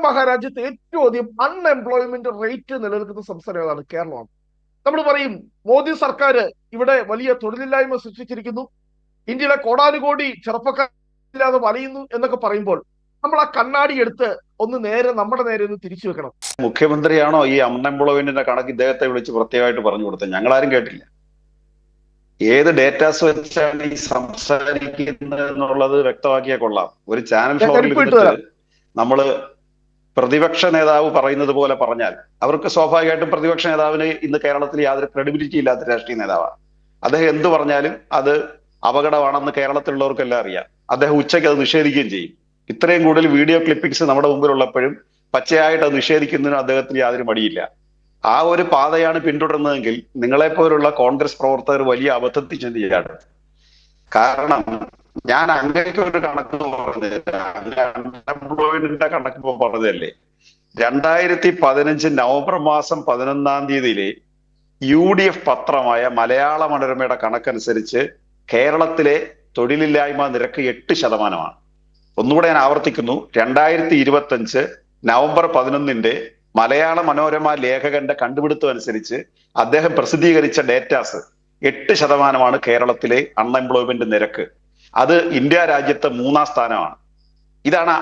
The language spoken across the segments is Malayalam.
മഹാരാജ്യത്ത് ഏറ്റവും അധികം അൺഎംപ്ലോയ്മെന്റ് റേറ്റ് നിലനിൽക്കുന്ന സംസ്ഥാനം ഏതാണ്? കേരളമാണ്. നമ്മൾ പറയും മോദി സർക്കാർ ഇവിടെ വലിയ തൊഴിലില്ലായ്മ സൃഷ്ടിച്ചിരിക്കുന്നു, ഇന്ത്യയിലെ കോടാനുകോടി ചെറുപ്പക്കാരില്ലാതെ വലയുന്നു എന്നൊക്കെ പറയുമ്പോൾ നമ്മൾ ആ കണ്ണാടി എടുത്ത് ഒന്ന് നേരെ നമ്മുടെ നേരെ ഒന്ന് തിരിച്ചു വെക്കണം. മുഖ്യമന്ത്രിയാണോ ഈ അൺഎംപ്ലോയ്മെന്റിന്റെ കണക്ക് ഇദ്ദേഹത്തെ വിളിച്ച് പ്രത്യേകമായിട്ട് പറഞ്ഞു കൊടുത്തത്? ഞങ്ങളാരും കേട്ടില്ല. ഏത് ഡേറ്റാസ് വെച്ചാണ് ഈ സംസാരിക്കുന്നത് എന്നുള്ളത് വ്യക്തമാക്കിയാൽ കൊള്ളാം. ഒരു ചാനൽ ഫ്ലോറിൽ ഇരുന്നിട്ട് നമ്മള് പ്രതിപക്ഷ നേതാവ് പറയുന്നത് പോലെ പറഞ്ഞാൽ അവർക്ക് സ്വാഭാവികമായിട്ടും പ്രതിപക്ഷ നേതാവിന് ഇന്ന് കേരളത്തിൽ യാതൊരു ക്രെഡിബിലിറ്റി ഇല്ലാത്ത രാഷ്ട്രീയ നേതാവാണ്. അദ്ദേഹം എന്ത് പറഞ്ഞാലും അത് അപകടമാണെന്ന് കേരളത്തിലുള്ളവർക്കെല്ലാം അറിയാം. അദ്ദേഹം ഉച്ചയ്ക്ക് അത് നിഷേധിക്കുകയും ചെയ്യും. ഇത്രയും കൂടുതൽ വീഡിയോ ക്ലിപ്പിംഗ്സ് നമ്മുടെ മുമ്പിലുള്ളപ്പോഴും പച്ചയായിട്ട് അത് നിഷേധിക്കുന്നതിനും അദ്ദേഹത്തിന് യാതൊരു മടിയില്ല. ആ ഒരു പാതയാണ് പിന്തുടരുന്നതെങ്കിൽ നിങ്ങളെപ്പോലുള്ള കോൺഗ്രസ് പ്രവർത്തകർ വലിയ അബദ്ധത്തിൽ ചിന്തിക്കുകയാണ്. കാരണം ഞാൻ അങ്ങനെയൊക്കെ ഒരു കണക്ക് പറഞ്ഞില്ല, അൺഎംപ്ലോയ്മെന്റിന്റെ കണക്ക് ഇപ്പൊ പറഞ്ഞതല്ലേ. 2015 നവംബർ മാസം 11 UDF പത്രമായ മലയാള മനോരമയുടെ കണക്കനുസരിച്ച് കേരളത്തിലെ തൊഴിലില്ലായ്മ നിരക്ക് 8%. ഒന്നുകൂടെ ഞാൻ ആവർത്തിക്കുന്നു, 2025 നവംബർ 11 മലയാള മനോരമ ലേഖകന്റെ കണ്ടുപിടുത്തം അനുസരിച്ച് അദ്ദേഹം പ്രസിദ്ധീകരിച്ച ഡേറ്റാസ് 8% കേരളത്തിലെ അൺഎംപ്ലോയ്മെന്റ് നിരക്ക്. അത് ഇന്ത്യ രാജ്യത്തെ 3-ാം സ്ഥാനമാണ്. ഇതാണ്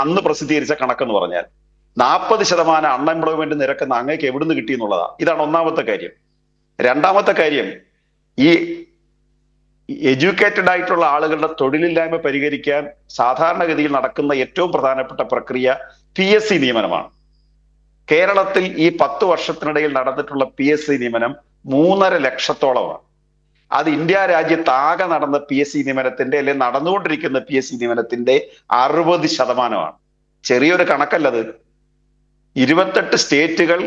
അന്ന് പ്രസിദ്ധീകരിച്ച കണക്കെന്ന് പറഞ്ഞാൽ. 40% അൺഎംപ്ലോയ്മെന്റ് നിരക്ക് അങ്ങേക്ക് എവിടുന്ന് കിട്ടി എന്നുള്ളതാണ്. ഇതാണ് ഒന്നാമത്തെ കാര്യം. രണ്ടാമത്തെ കാര്യം, ഈ എഡ്യൂക്കേറ്റഡ് ആയിട്ടുള്ള ആളുകളുടെ തൊഴിലില്ലായ്മ പരിഹരിക്കാൻ സാധാരണഗതിയിൽ നടക്കുന്ന ഏറ്റവും പ്രധാനപ്പെട്ട പ്രക്രിയ PSC നിയമനമാണ്. കേരളത്തിൽ ഈ 10 വർഷത്തിനിടയിൽ നടന്നിട്ടുള്ള PSC നിയമനം 3.5 ലക്ഷത്തോളമാണ്. അത് ഇന്ത്യ രാജ്യത്താകെ നടന്ന PSC നിയമനത്തിന്റെ അല്ലെങ്കിൽ നടന്നുകൊണ്ടിരിക്കുന്ന PSC നിയമനത്തിന്റെ 60%. ചെറിയൊരു കണക്കല്ലത്. 28 സ്റ്റേറ്റുകൾ,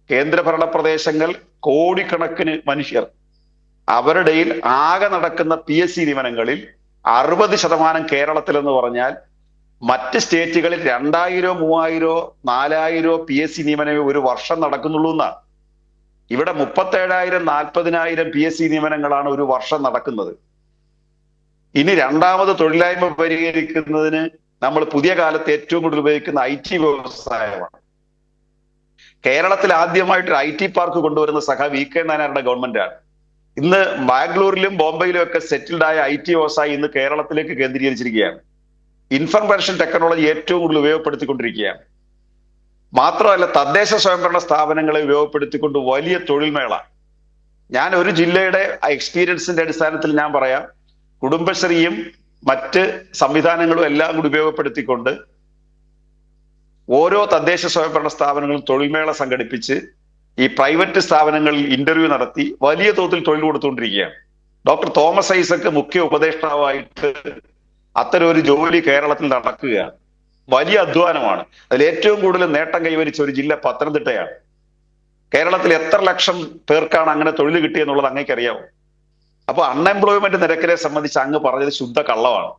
കേന്ദ്രഭരണ പ്രദേശങ്ങൾ, കോടിക്കണക്കിന് മനുഷ്യർ, അവരുടെ ആകെ നടക്കുന്ന PSC നിയമനങ്ങളിൽ 60% കേരളത്തിൽ എന്ന് പറഞ്ഞാൽ മറ്റ് സ്റ്റേറ്റുകളിൽ 2000, 3000, 4000 PSC നിയമനമേ ഒരു വർഷം നടക്കുന്നുള്ളൂ എന്നാണ്. ഇവിടെ 37,000, 40,000 PSC നിയമനങ്ങളാണ് ഒരു വർഷം നടക്കുന്നത്. ഇനി രണ്ടാമത് തൊഴിലില്ലായ്മ പരിഹരിക്കുന്നതിന് നമ്മൾ പുതിയ കാലത്ത് ഏറ്റവും കൂടുതൽ ഉപയോഗിക്കുന്ന IT വ്യവസായമാണ്. കേരളത്തിൽ ആദ്യമായിട്ട് IT പാർക്ക് കൊണ്ടുവരുന്ന VK നായനാരുടെ ഗവൺമെന്റാണ്. ഇന്ന് ബാംഗ്ലൂരിലും ബോംബെയിലും ഒക്കെ സെറ്റിൽഡ് ആയ IT വ്യവസായി ഇന്ന് കേരളത്തിലേക്ക് കേന്ദ്രീകരിച്ചിരിക്കുകയാണ്. ഇൻഫർമേഷൻ ടെക്നോളജി ഏറ്റവും കൂടുതൽ ഉപയോഗപ്പെടുത്തിക്കൊണ്ടിരിക്കുകയാണ്. മാത്രമല്ല, തദ്ദേശ സ്വയംഭരണ സ്ഥാപനങ്ങളെ ഉപയോഗപ്പെടുത്തിക്കൊണ്ട് വലിയ തൊഴിൽ മേള. ഞാൻ ഒരു ജില്ലയുടെ എക്സ്പീരിയൻസിന്റെ അടിസ്ഥാനത്തിൽ ഞാൻ പറയാം, കുടുംബശ്രീയും മറ്റ് സംവിധാനങ്ങളും എല്ലാം കൂടി ഉപയോഗപ്പെടുത്തിക്കൊണ്ട് ഓരോ തദ്ദേശ സ്വയംഭരണ സ്ഥാപനങ്ങളും തൊഴിൽമേള സംഘടിപ്പിച്ച് ഈ പ്രൈവറ്റ് സ്ഥാപനങ്ങളിൽ ഇന്റർവ്യൂ നടത്തി വലിയ തോതിൽ തൊഴിൽ കൊടുത്തുകൊണ്ടിരിക്കുകയാണ്. ഡോക്ടർ തോമസ് ഐസക് മുഖ്യ ഉപദേഷ്ടാവായിട്ട് അത്തരം ഒരു ജോലി കേരളത്തിൽ നടക്കുകയാണ്. വലിയ അധ്വാനമാണ്. അതിൽ ഏറ്റവും കൂടുതൽ നേട്ടം കൈവരിച്ച ഒരു ജില്ല പത്തനംതിട്ടയാണ്. കേരളത്തിൽ എത്ര ലക്ഷം പേർക്കാണ് അങ്ങനെ തൊഴിൽ കിട്ടിയെന്നുള്ളത് അങ്ങേക്കറിയാമോ? അപ്പൊ അൺഎംപ്ലോയ്മെന്റ് നിരക്കിനെ സംബന്ധിച്ച് അങ്ങ് പറഞ്ഞത് ശുദ്ധ കള്ളമാണ്.